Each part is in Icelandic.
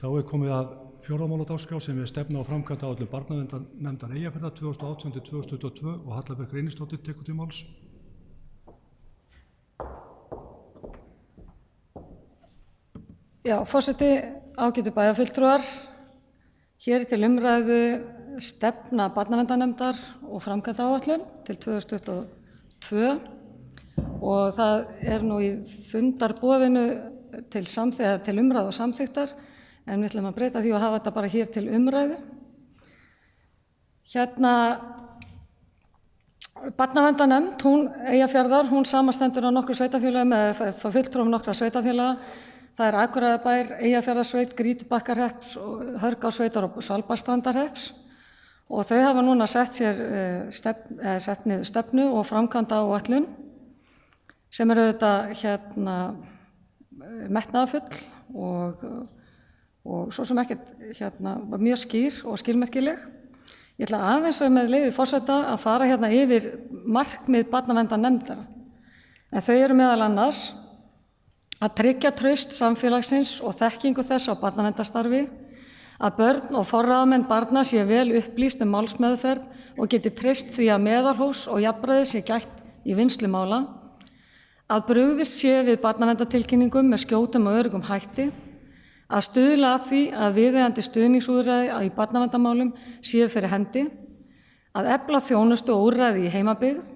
Þá komið að fjórða mál á dagskrá sem stefna á framkvæmdaáætlun barnaverndarnefndar Eyjafjarðar 2018-2022 og Halla Björk Reynisdóttir tekur til máls. Já, forseti, ágætu bæjarfulltrúar, hér til umræðu stefna barnaverndarnefndar og framkvæmdaáætlun til 2022 og það nú í fundarboðinu til umræðu og samþykktar, en við ætlum að breyta því og hafa þetta bara hér til umræðu. Barnaverndarnefnd, Eyjafjarðar, hún samastendur á nokkru sveitarfélögum eða fulltrúum nokkra sveitarfélaga. Það Akureyrarbær, Eyjafjarðarsveit, Grýtubakkahrepps, Hörgársveitar og Svalbarðsstrandarhrepps og þau hafa núna sett niður stefnu og framkvæmdaáætlun sem auðvitað metnaðarfull og svo sem ekkert mjög skýr og skilmerkileg. Ég ætla aðeins með leyfi forseta að fara yfir markmið barnaverndarnefndar. En þau meðal annars að tryggja traust samfélagsins og þekkingu þess á barnaverndarstarfi, að börn og forráðamenn barna séu vel upplýst málsmeðferð og geti treyst því að meðalhófs og jafnræðis sé gætt í vinnslu mála, að brugðist sé við barnaverndartilkynningum með skjótum og öruggum hætti, að stuðla að því að viðeigandi stuðningsúrræði í barnaverndarmálum séu fyrir hendi, að efla þjónustu og úrræði í heimabyggð,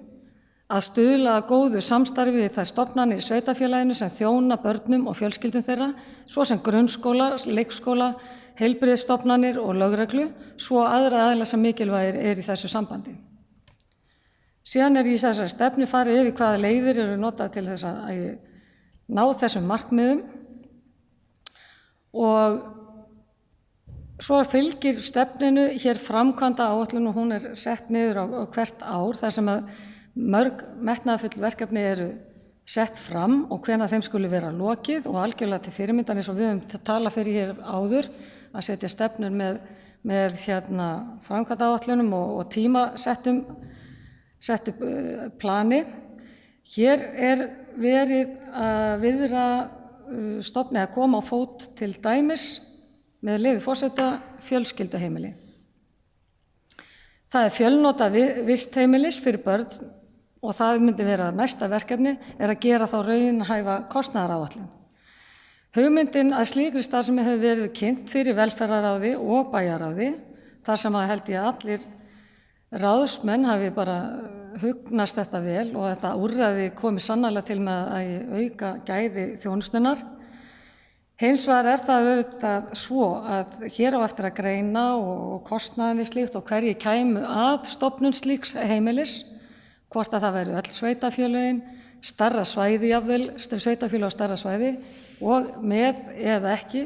að stuðla að góðu samstarfi við þær stofnanir í sveitarfélaginu sem þjóna börnum og fjölskyldum þeirra, svo sem grunnskóla, leikskóla, heilbrigðisstofnanir og lögreglu, svo aðra aðila sem mikilvægir í þessu sambandi. Síðan í þessari stefnu farið yfir hvaða leiðir eru notaðar til þess að ná þessum markmiðum og svo fylgir stefninu hér framkvæmdaáætlun og hún sett niður á hvert ár þar sem að mörg metnaðarfull verkefni eru sett fram og hvenær þeim skuli vera lokið og algjörlega til fyrirmyndar eins og við höfum talað fyrir hér áður að setja stefnur með framkvæmdaáætlunum og tímasettu plani. Hér verið að viðra stofna að koma á fót til dæmis með leyfi forseta fjölskylduheimili. Það fjölnota vistheimilis fyrir börn og það myndi vera næsta verkefni að gera þá raunhæfa kostnaðaráætlun. Hugmyndin að slíkri starfsemi hefur verið kynnt fyrir velferðarráði og bæjarráði þar sem að held ég að allir ráðsmenn hafi bara hugnast þetta vel og þetta úrræði komi sannarlega til með að auka gæði þjónustunnar. Hins vegar það auðvitað svo að hér á eftir að greina og kostnaðin við slíkt og hverjir kæmu að stofnun slíks heimilis, hvort að það væru öll sveitarfélögin, stærra svæði jafnvel, sveitarfélög á stærra svæði og með eða ekki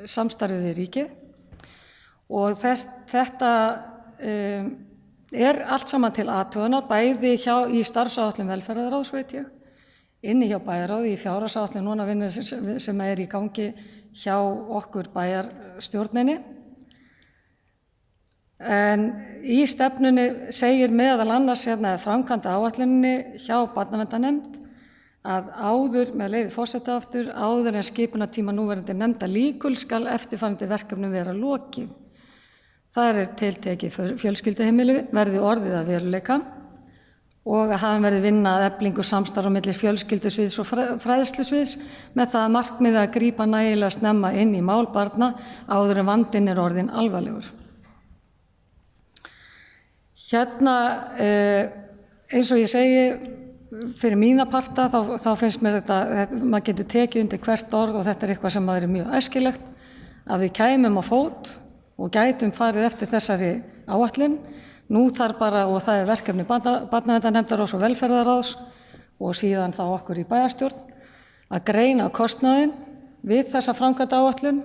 samstarfið við ríkið. Og þetta allt saman til athugunar, bæði í starfsáætlun velferðarráðs veit ég, inni hjá bæjarráði í fjárhagsáætlun núna vinnu sem í gangi hjá okkur bæjarstjórninni. En í stefnunni segir meðal annars framkvæmdaáætluninni hjá barnaverndarnefnd að áður, með leyfi forseta aftur, áður en skipunartíma núverandi nefnda líkul skal eftirfarandi verkefnum vera lokið. Það tiltekið fjölskylduheimili verði orðið að veruleika og að hafa verið vinna að eflingu samstarf á milli fjölskyldusviðs og fræðslusviðs með það að markmiði að grípa nægilega snemma inn í mál barna áður en vandinn orðinn alvarlegur. Eins og ég segi, fyrir mína parta þá finnst mér þetta, maður getur tekið undir hvert orð og þetta eitthvað sem mjög æskilegt að við kæmum á fót og gætum farið eftir þessari áætlun. Nú þarf bara, og það verkefni barnaverndarnefndar og velferðarráðs og síðan þá okkur í bæjarstjórn, að greina kostnaðinn við þessa framkvæmdaáætlun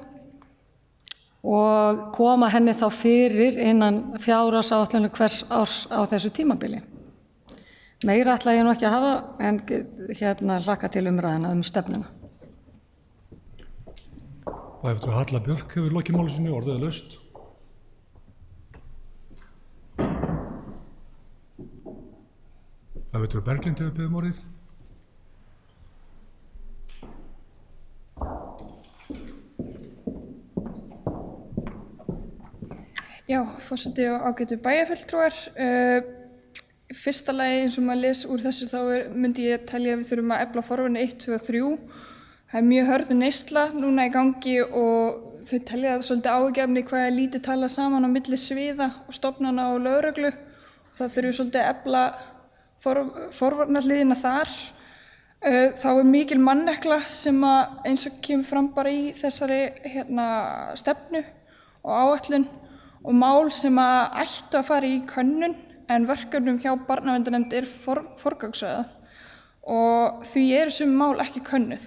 og koma henni þá fyrir innan fjárhagsáætlun hvers árs á þessu tímabili. Meira ætla ég nú ekki að hafa en hlakka til umræðina stefnuna. Bæjarfulltrúi Halla Björk hefur lokið máli sínu, orðið laust. Bæjarfulltrúi Berglind hefur beðið orðið. Já, forseti og ágætu bæjarfulltrúar. Í fyrsta lagi eins og maður les úr þessu þá myndi ég telja að við þurfum að efla forvarnir 1, 2 og 3. Það mjög hörð neysla núna í gangi og þau telja það svolítið áhyggjuefni hvað lítið talað saman á milli sviða og stofnana og lögreglu. Það þurfum svolítið að efla forvarnarhliðina þar. Þá mikil mannekla sem eins og kemur fram bara í þessari stefnu og áætlun og mál sem ættu að fara í könnun en verkefnum hjá barnaverndarnefnd forgangsröðað og því sum mál ekki könnuð.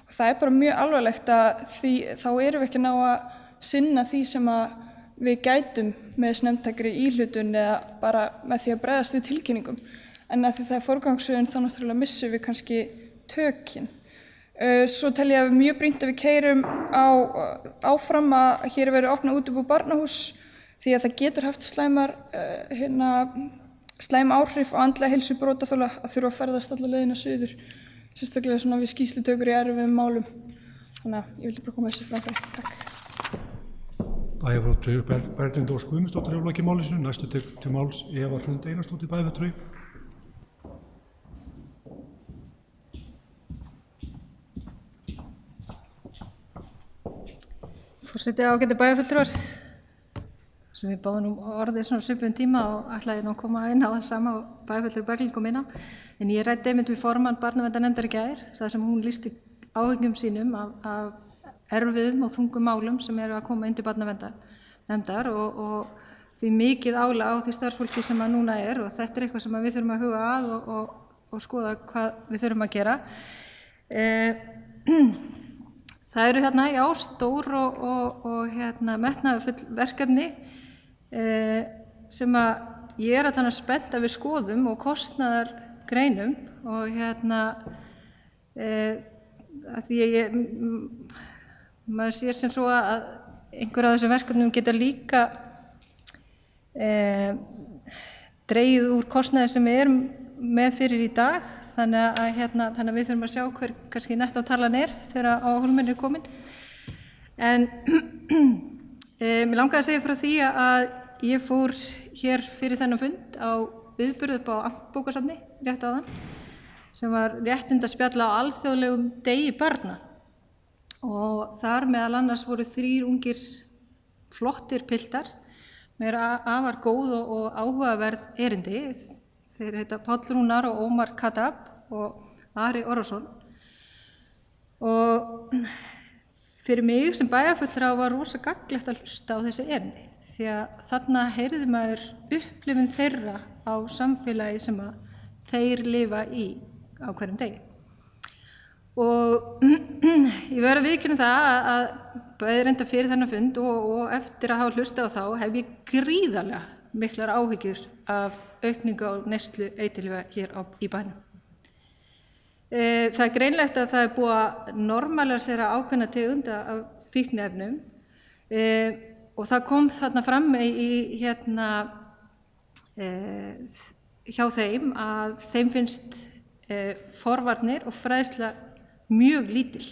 Og það bara mjög alvarlegt að þá erum við ekki að ná að sinna því sem við gætum með snemmtækri íhlutun eða bara með því að bregðast við tilkynningum. En að því það forgangsröðun þá náttúrulega missum við kannski tökin. Svo tel ég að mjög brýnt að við keyrum áfram að hér verið opnað útibú barnahús því að það getur haft slæm áhrif á andlega heilsu brotaþola að þurfa að ferðast alla leiðina suður, sérstaklega svona við skýrslutökur í erfiðum málum. Þannig að ég vildi bara koma þessu framfæri. Takk. Bæjarfulltrúi Berglind Ósk Guðmundsdóttir hefur lokið máli sínu. Næstu til máls Eva Hrund Einarsdóttir bæjarfulltrúi. Forseti og ágætu bæjarfulltrúar, sem við báðum orðið svona svipum tíma og ætlaði nú að koma inn á það sama og bæjarfulltrúi Berglind kom inn á. En ég ræddi einmitt við formann barnaverndarnefndar í gær, þar sem hún lýsti áhyggjum sínum af erfiðum og þungum málum sem eru að koma inn til barnaverndarnefndar og því mikið álag á því starfsfólki sem núna og þetta eitthvað sem við þurfum að huga að og skoða hvað við þurfum að gera. Það eru já, stór og metnaðarfull verkefni sem ég allan að spennt að við skoðum og kostnaðargreinum og að því maður sér sem svo að einhver af þessum verkefnum geta líka dregið úr kostnaði sem við erum með fyrir í dag. Þannig að við þurfum að sjá hver kannski nettótalan þegar á hólminn komin. En mér langaði að segja frá því að ég fór hér fyrir þennan fund á viðburð upp á Amtbókasafni rétt áðan sem var réttindaspjall á alþjóðlegum degi barna og þar meðal annars voru 3 ungir flottir piltar með afar góð og áhugaverð erindi. Þeir heita Páll Rúnar og Ómar Kadab og Ari Orrason og fyrir mig sem bæjarfulltrúa var rosa gagnlegt að hlusta á þessi erindi því að þarna heyrði maður upplifun þeirra á samfélagi sem þeir lifa í á hverjum degi. Og ég verð að viðurkenna það að bæði reynda fyrir þennan fund og eftir að hafa hlusta á þá hef ég gríðarlega miklar áhyggjur af aukningu á neyslu eiturlyfja hér í bænum. Það greinlegt að það búið að normalisera ákveðna tegunda af fíkniefnum og það kom þarna fram hjá þeim að þeim finnst forvarnir og fræðsla mjög lítil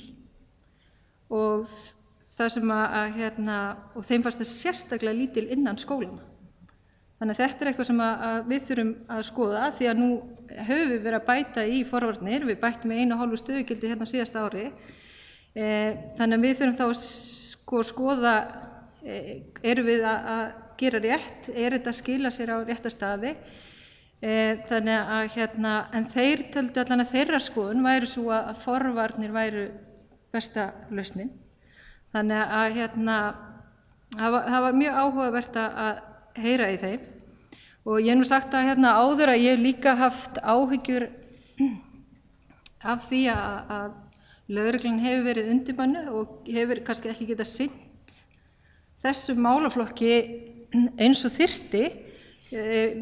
og það sem og þeim fannst það sérstaklega lítil innan skólana. Þannig að þetta eitthvað sem við þurfum að skoða því að nú höfum við verið að bæta í forvarnir, við bættum með 1,5 stöðugildi hérna á síðasta ári. Þannig að við þurfum þá að skoða, erum við að gera rétt, þetta að skila sér á rétta staði. Þannig að en þeir töldu allan að þeirra skoðun væri svo að forvarnir væru besta lausnin. Þannig að það var mjög áhugavert að heyra í þeim og ég nú sagt að áður að ég hef líka haft áhyggjur af því að lögreglan hefur verið undirmannuð og hefur kannski ekki getað sinnt þessum málaflokki eins og þyrfti.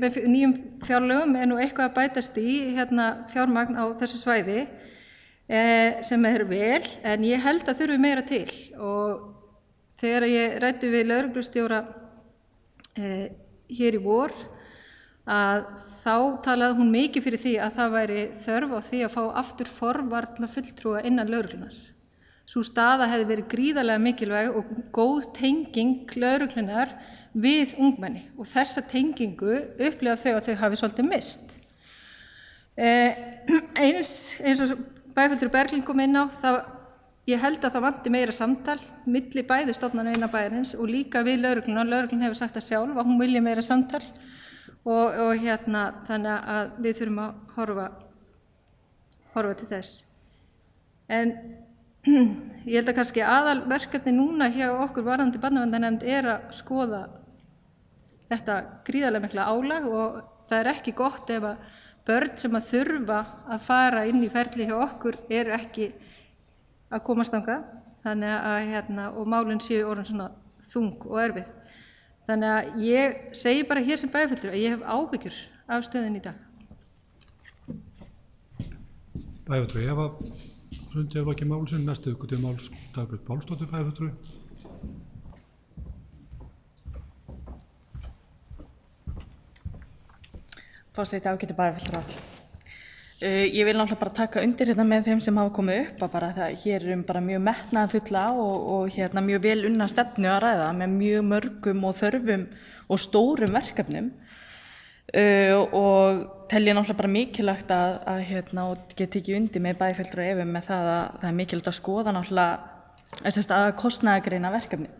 Með nýjum fjárlögum nú eitthvað að bætast í fjármagn á þessu svæði sem vel, en ég held að þurfi meira til og þegar ég ræddi við lögreglustjóra hér í vor að þá talaði hún mikið fyrir því að það væri þörf á því að fá aftur forvarna fulltrúa innan lögreglunar. Sú staða hefði verið gríðarlega mikilvæg og góð tenging lögreglunar við ungmenni og þessa tengingu upplifa þau að þau hafi svolítið mist. Eins og bæjarfulltrúi Berglind kom inn á, ég held að það vanti meira samtal milli bæði stofnana innan bæjarins og líka við lögregluna. Lögreglun hefur sagt það sjálf að hún vilji meira samtal og þannig að við þurfum að horfa til þess. En ég held að kannski aðalverkefni núna hjá okkur varðandi barnaverndarnefnd að skoða þetta gríðarlega mikla álag og það ekki gott ef að börn sem að þurfa að fara inn í ferli hjá okkur ekki að komast þangað, þannig að og málin séu orðin svona þung og erfið. Þannig að ég segi bara hér sem bæjarfulltrúi að ég hef áhyggjur af stöðunni í dag. Bæjarfulltrúi Eva Hrundi ef ekki málsinn, næstu viku til máls Dagbjört Pálsdóttir bæjarfulltrúi. Forseti, ágæti bæjarfulltrúar. Ég vil náttúrulega bara taka undir með þeim sem hafa komið upp að bara það hér bara mjög metnaðarfulla og mjög vel unna stefnu að ræða með mjög mörgum og þörfum og stórum verkefnum og tel ég náttúrulega bara mikilvægt og get tekið undir með bæjarfulltrúa Evu með það að það mikilvægt að skoða náttúrulega að kostnaðargreina verkefni.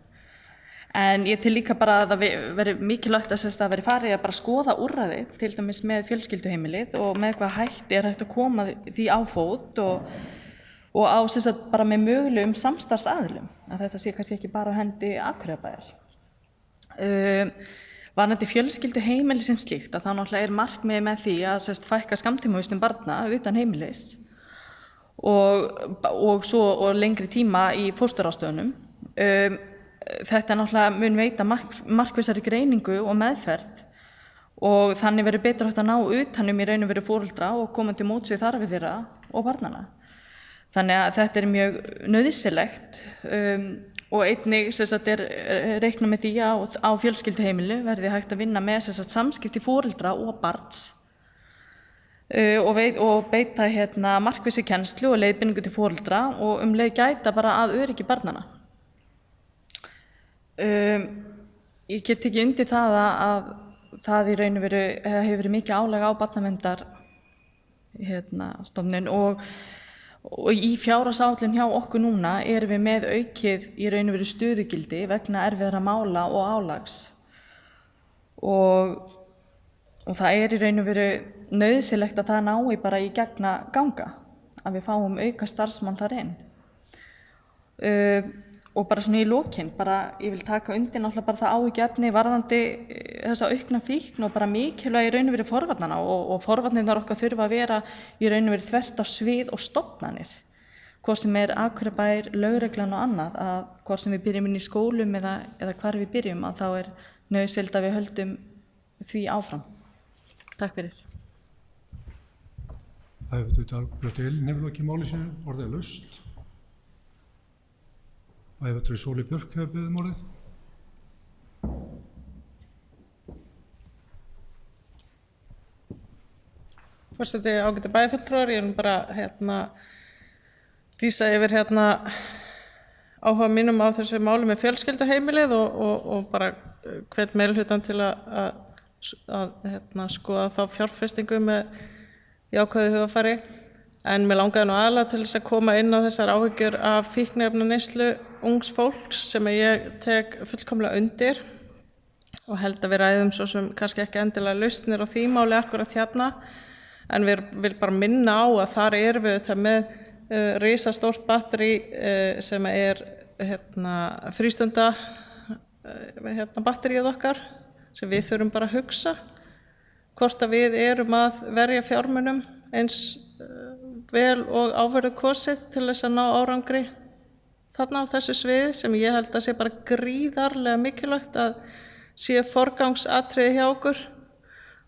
En ég til líka bara að það veri mikilvægt að veri farið að bara skoða úrræði, til dæmis með fjölskylduheimilið og með hvað hægt að koma því á fót og á bara með mögulegum samstarfsaðilum, að þetta sé kannski ekki bara á hendi Akureyrarbæjar. Varðandi fjölskylduheimili sem slíkt, að þá náttúrulega markmiðið með því að fækka skammtímavistum barna utan heimilis og lengri tíma í fósturráðstöfunum. Þetta náttúrulega mun veita markvissari greiningu og meðferð og þannig verður betur hægt að ná utan í raun og veru foreldra og koma til móts við þarfir þeirra og barnanna. Þannig að þetta mjög nauðsynlegt og einnig reiknað með því að á fjölskylduheimilu verði hægt að vinna með samskipti foreldra og barns og beita markvissi kennslu og leiðbeiningu til foreldra og leið gæta bara að öryggi barnanna. Ég get ekki undir það að það í raun og veru hefur verið mikið álag á barnaverndar stofnun og í fjárhagsáætlun hjá okkur núna erum við með aukið í raun og veru stöðugildi vegna erfiðra mála og álags og það í raun og veru nauðsynlegt að það nái bara í gegn að ganga, að við fáum auka starfsmann þar inn. Og bara svona í lokin, ég vil taka undir náttúrulega bara það áhyggjuefni varðandi þessa aukna fíkn og bara mikilvæg í raun og veru forvarnana og forvarnirnar okkar þurfa að vera í raun og veru þvert á svið og stofnanir. Hvort sem Akureyrarbær, lögreglan og annað, að hvort sem við byrjum inn í skólum eða hvar við byrjum, að þá nauðsynlegt að við höldum því áfram. Takk fyrir. Dagbjört Elín hefur ekki máli sínu, orðið laust. Bæjarfulltrúi Sóley Björk hefur beðið orðið. Forseti, ágæti bæjarfulltrúar, ég bara lýsa yfir áhuga mínum á þessu máli með fjölskylduheimilið og bara hvet meirihlutann til að skoða þá fjárfestingu með jákvæðu hugarfari. En mér langaði nú aðalega til þess að koma inn á þessar áhyggjur af fíkniefnaneyslu ungs fólks sem ég tek fullkomlega undir og held að við ræðum svo sem kannski ekki endilega lausnir á því máli akkurat en við vil bara minna á að þar erum við þetta með risastórt batteri sem frístunda batterið okkar sem við þurfum bara að hugsa hvort að við erum að verja fjármunum eins vel og áverðu kosið til þess að ná árangri þarna á þessu sviði sem ég held að sé bara gríðarlega mikilvægt að sé forgangsatriði hjá okkur.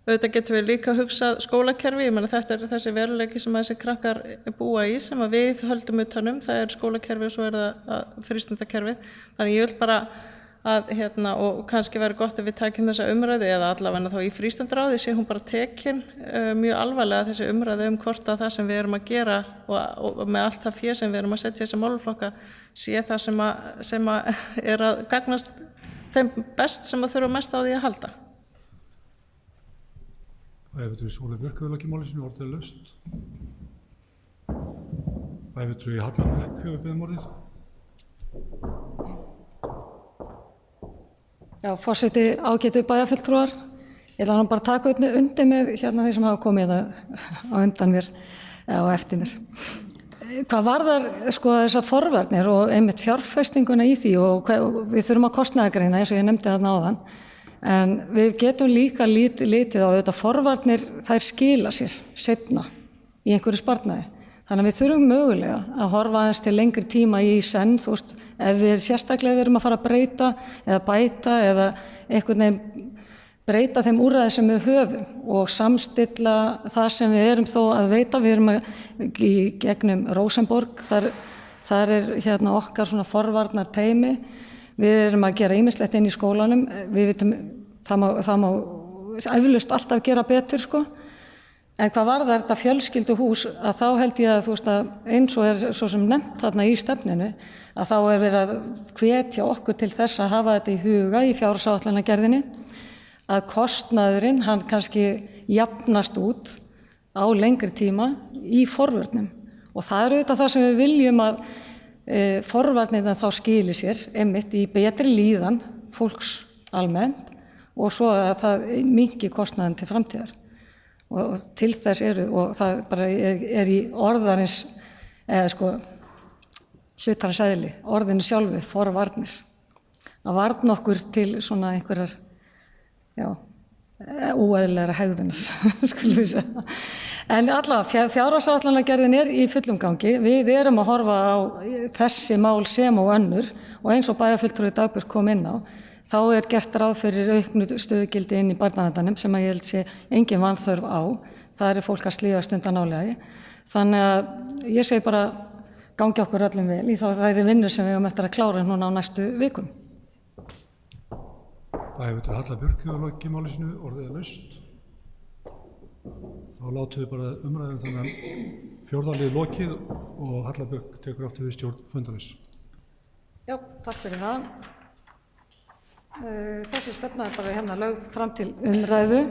Auðvitað getum við líka hugsað skólakerfi, ég meina þetta þessi veruleiki sem þessi krakkar búa í sem að við höldum utanum, það skólakerfi og svo það frístundakerfið. Þannig ég vil bara að og kannski væri gott að við tækjum þessa umræðu eða allavega þá í frístundaráði sé hún bara tekin mjög alvarlega þessi umræðu hvort að það sem við erum að gera og með allt það fé sem við erum að setja þessi málaflokka sé það sem að að gagnast þeim best sem að þurfa mest á því að halda. Bæjarfulltrúi Sóley Björk hefur lokið máli sínu, orðið er laust. Bæjarfulltrúi Halla Björk hefur beðið um orðið. Já, forseti, ágætu bæjarfulltrúar. Ég ætla nú bara að taka undir með hérna þeir sem hafa komið á undan mér eða á eftir mér. Hvað varðar sko þessar forvarnir og einmitt fjárfestinguna í því og við þurfum að kostnaðargreina eins og ég nefndi þarna áðan, en við getum líka litið á auðvitað forvarnir, þær skila sér seinna í einhverju sparnaði. Þannig að við þurfum mögulega að horfa aðeins til lengri tíma í senn, þú veist, ef við sérstaklega erum að fara að breyta eða bæta eða einhvern veginn breyta þeim úrræði sem við höfum og samstilla það sem við erum þó að veita. Við erum í gegnum Rósenborg, þar er hérna okkar svona forvarnar teymi. Við erum að gera ýmislegt inn í skólanum. Við vitum, það má eflaust alltaf gera betur sko. En hvað varðar þetta fjölskylduhús, að þá held ég að þú veist að eins og er svo sem nefnt þarna í stefninu, að þá er verið að hvetja okkur til þess að hafa þetta í huga í fjárhagsáætlanagerðinni, að kostnaðurinn hann kannski jafnast út á lengri tíma í forvörnum. Og það er auðvitað það sem við viljum að forvarnirna þá skili sér einmitt í betri líðan fólks almennt og svo að það minnki kostnaðin til framtíðar. Og til þess eru, og það bara er í orðarins, eða sko hlutarins eðli, orðinu sjálfu, forvarnir. Að varna okkur til svona einhverjar, já, óeðlilegra hegðunar, skulum við segja. En allavega, fjárhagsáætlanagerðin er í fullum gangi. Við erum að horfa á þessi mál sem og önnur og eins og bæjarfulltrúi Dagbjörg kom inn á, þá er gert ráð fyrir auknu stöðugildi inn í barnaverndarnefnd sem að ég held sé engin vanþörf á. Það er fólk að slíðast undan álagi. Þannig að ég segi bara gangi okkur öllum vel í þá það er vinnu sem við höfum eftir að klára núna á næstu vikum. Bæjarfulltrúi Halla Björk hefur lokið máli sínu, orðið er laust. Þá látum við bara umræðum þannig fjórðalið lokið og Halla Björk tekur aftur við stjórn fundarins. Já, takk fyrir það. Þessi stefna er bara hérna lögð fram til umræðu.